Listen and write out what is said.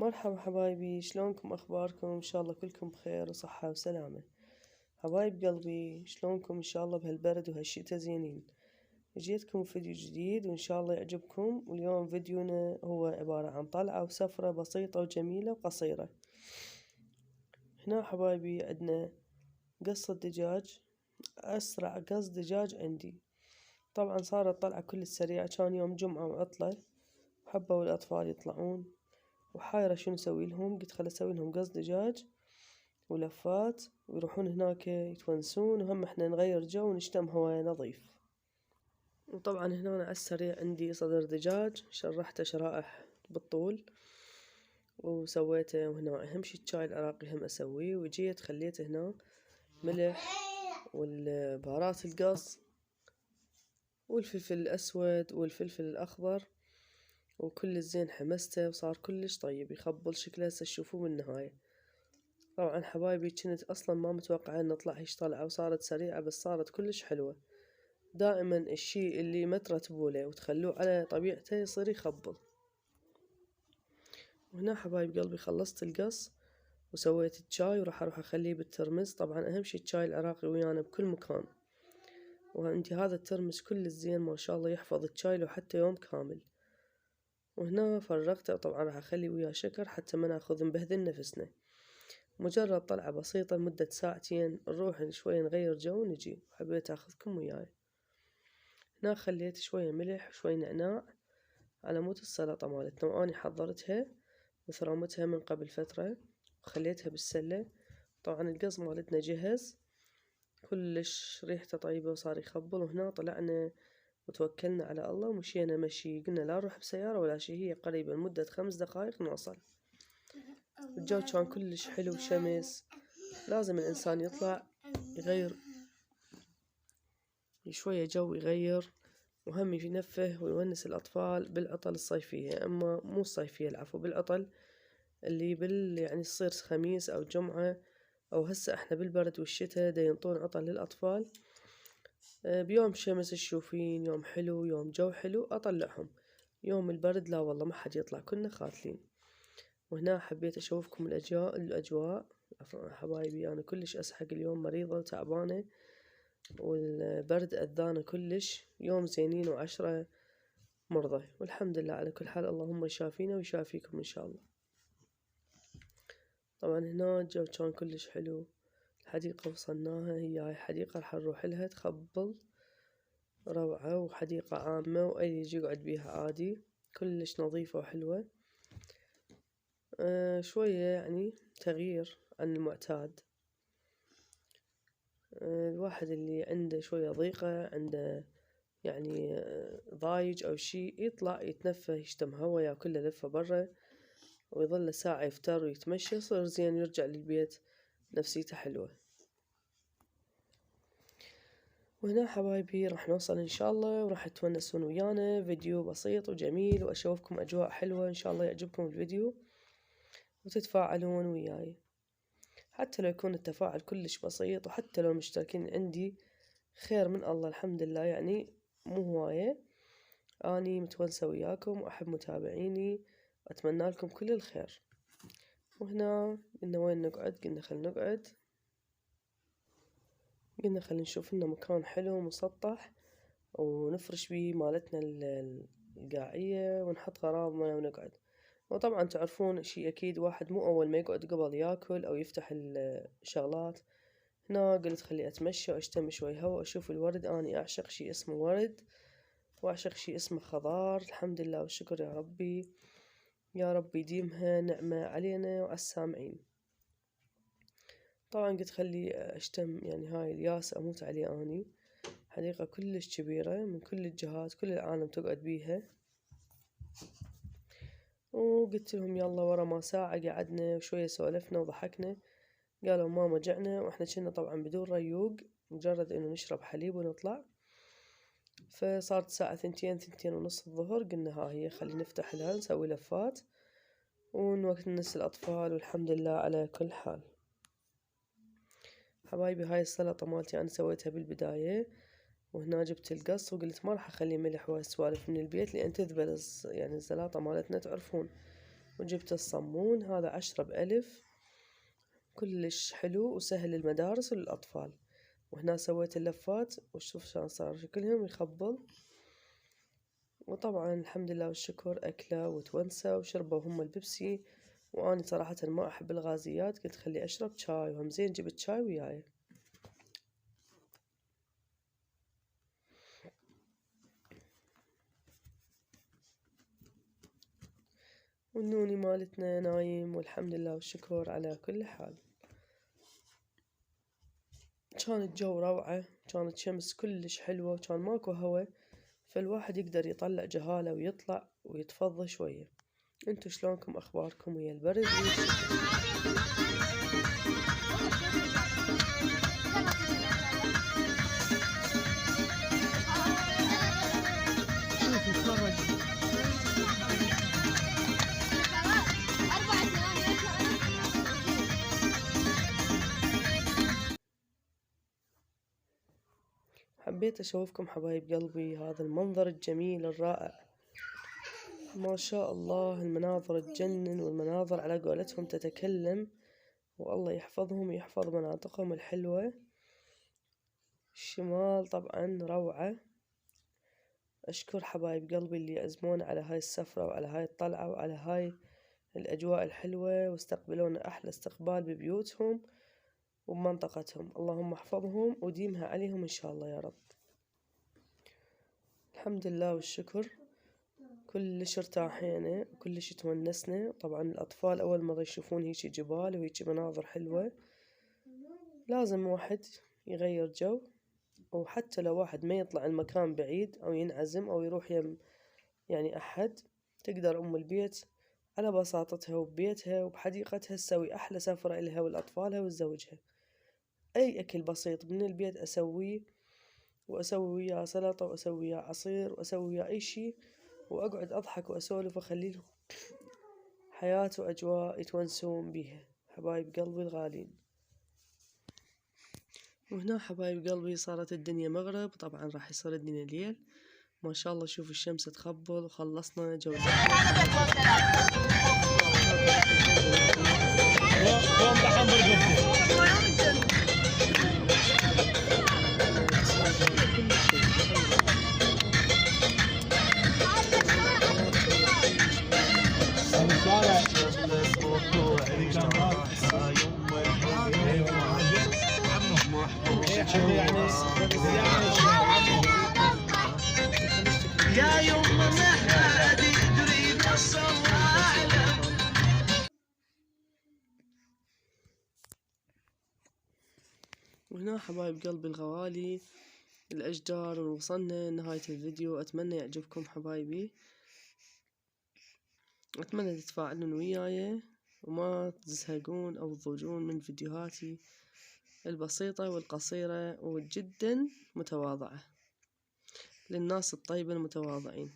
مرحبا حبايبي، شلونكم أخباركم؟ إن شاء الله كلكم بخير وصحة وسلامة. حبايب قلبي، شلونكم؟ إن شاء الله بهالبرد وهالشتا زينين. جيتكم فيديو جديد وإن شاء الله يعجبكم. واليوم فيديونا هو عبارة عن طلعة وسفرة بسيطة وجميلة وقصيرة. هنا حبايبي عندنا قصة دجاج، أسرع قص دجاج عندي. طبعا صارت طلعة كل سريعة، كان يوم جمعة وعطلة، وحبوا الأطفال يطلعون، وحايرة شنو اسوي لهم. قلت خل اسوي لهم قص دجاج ولفات ويروحون هناك يتونسون، وهم احنا نغير جو ونشتم هواء نظيف. وطبعا هنا على السريع عندي صدر دجاج شرحته شرائح بالطول وسويته. وهنا اهم شي الشاي العراقي هم اسويه، وجيت خليته هنا ملح والبهارات القص والفلفل الاسود والفلفل الاخضر وكل الزين حمسته، وصار كلش طيب يخبل شكله. هسه تشوفوه بالنهاية. طبعا حبايبي كنت اصلا ما متوقعة ان نطلع هيش طلعة، وصارت سريعة بس صارت كلش حلوة. دائما الشي اللي ما ترتبوله وتخلوه على طبيعته يصير يخبل. وهنا حبايب قلبي خلصت القص وسويت الشاي، وراح اروح اخليه بالترمس. طبعا اهم شي الشاي العراقي ويانا بكل مكان، وعندي هذا الترمس كل الزين ما شاء الله يحفظ الشاي لو حتى يوم كامل. وهنا فرغته، طبعا راح اخلي وياه شكر حتى ما ناخذ نبهذل نفسنا. مجرد طلعة بسيطة لمدة ساعتين، نروح شوية نغير جو ونجي. حبيت اخذكم وياي. هنا خليت شوية ملح وشوية نعناع على مود السلطة مالتنا، واني حضرتها وثرمتها من قبل فترة وخليتها بالسلة. طبعا القص مالتنا جهز كلش، ريحته طيبة وصار يخبل. وهنا طلعنا وتوكلنا على الله ومشينا مشي، قلنا لا نروح بسيارة ولا شي، هي قريبة لمدة 5 دقايق نوصل. الجو كان كلش حلو وشمس. لازم الإنسان يطلع يغير شوية جو، يغير وهم ينفه ويونس الأطفال بالعطل الصيفية، أما مو الصيفية العفو، بالعطل اللي يعني تصير خميس أو جمعة، أو هسه احنا بالبرد والشتاء دا ينطون عطل للأطفال. بيوم شمس تشوفين يوم حلو، يوم جو حلو أطلعهم. يوم البرد لا والله ما حد يطلع، كنا خاطلين. وهنا حبيت أشوفكم الأجواء. حبايبي أنا كلش أسحق اليوم، مريضة وتعبانة والبرد أذانا كلش. يوم زينين و10 مرضى، والحمد لله على كل حال. اللهم يشافينا ويشافيكم إن شاء الله. طبعا هنا الجو كان كلش حلو. الحديقة وصلناها، هي هاي الحديقة راح نروح لها تخبل روعة، وحديقة عامة وأي يجي يقعد بيها عادي، كلش نظيفة وحلوة. شوية يعني تغيير عن المعتاد. الواحد اللي عنده شوية ضيقة، عنده يعني ضايج أو شي، يطلع يتنفه يشتم هوا، ياكل له لفة برا ويظل ساعة يفتر ويتمشى، يصير زين يرجع للبيت نفسيته حلوة. وهنا حبايبي راح نوصل إن شاء الله، وراح تونسون ويانا. فيديو بسيط وجميل، وأشوفكم أجواء حلوة إن شاء الله يعجبكم الفيديو وتتفاعلون وياي. حتى لو يكون التفاعل كلش بسيط، وحتى لو مشتركين عندي خير من الله، الحمد لله يعني مو هواية. أني متونسة وياكم وأحب متابعيني وأتمنى لكم كل الخير. وهنا قلنا وين نقعد، قلنا خل نقعد، قلنا خل نشوف لنا مكان حلو مسطح ونفرش بيه مالتنا القاعية ونحط غرامة ونقعد. وطبعا تعرفون شي أكيد، واحد مو أول ما يقعد قبل ياكل أو يفتح الشغلات. هنا قلت خلي أتمشى وأشتم شوي هوا وأشوف الورد. أني أعشق شي اسمه ورد، وأعشق شي اسمه خضار. الحمد لله والشكر يا ربي، يا رب يديمها نعمة علينا وعلى السامعين. طبعا قلت خلي أشتم يعني هاي الياس أموت عليه أني. حديقة كلش كبيرة من كل الجهات، كل العالم تقعد بيها. وقلت لهم يلا. ورا ما ساعة قعدنا وشوية سولفنا وضحكنا، قالوا ماما جعنا، واحنا كنا طبعا بدون ريوق، مجرد انه نشرب حليب ونطلع. فصارت الساعة 2 ونص الظهر، قلنا ها هي خلي نفتح لها نسوي لفات ونونس الأطفال، والحمد لله على كل حال. حبايبي هاي السلطة مالتي أنا سويتها بالبداية، وهنا جبت القص وقلت ما راح أخلي ملح وهالسوالف من البيت لأن تذبل يعني السلطة مالتنا تعرفون وجبت الصمون هذا 10 بألف، كلش حلو وسهل للمدارس وللأطفال. وهنا سويت اللفات وشوف شلون صار شكلهم يخبل. وطبعا الحمد لله والشكر أكله وتونسة وشربوا هم البيبسي. وأنا صراحة ما أحب الغازيات، قلت خلي أشرب شاي، وهم زين جبت شاي وياي. والنوني مالتنا نايم والحمد لله والشكر على كل حال. كان الجو روعة، كانت شمس كلش حلوة، وكان ماكو هوا، فالواحد يقدر يطلع جهاله ويطلع ويتفضى شوية. انتو شلونكم اخباركم ويا البرد؟ حبيت أشوفكم حبايب قلبي هذا المنظر الجميل الرائع، ما شاء الله المناظر تجنن، والمناظر على قولتهم تتكلم، والله يحفظهم ويحفظ مناطقهم الحلوة. الشمال طبعا روعة. أشكر حبايب قلبي اللي يعزمونا على هاي السفرة وعلى هاي الطلعة وعلى هاي الأجواء الحلوة، واستقبلونا أحلى استقبال ببيوتهم وبمنطقتهم. اللهم احفظهم وديمها عليهم إن شاء الله يا رب. الحمد لله والشكر، كلش ارتاحينا وكلش تونسنا. طبعا الأطفال أول مرة يشوفون هيجي جبال وهيجي مناظر حلوة، لازم واحد يغير جو. وحتى لو واحد ما يطلع المكان بعيد أو ينعزم أو يروح يعني أحد، تقدر أم البيت على بساطتها وببيتها وبحديقتها تسوي أحلى سفرة إلها ولأطفالها وزوجها. أي أكل بسيط من البيت أسويه، وأسوي وياه سلطة وأسوي وياه عصير وأسوي وياه أي شي، وأقعد أضحك وأسولف وأخليلهم حياة وأجواء يتونسون بيها حبايب قلبي الغالين. وهنا حبايب قلبي صارت الدنيا مغرب، طبعا راح يصير الدنيا ليل ما شاء الله. شوف الشمس تخبل وخلصنا جولتنا. يا يوم ما حد يدري بس الله أعلم. وهنا حبايب قلبي الغوالي الأشجار، ووصلنا لنهاية الفيديو. أتمنى يعجبكم حبايبي، أتمنى تتفاعلون وياي وما تزهقون أو تضوجون من فيديوهاتي البسيطة والقصيرة وجدا متواضعة للناس الطيبة المتواضعين.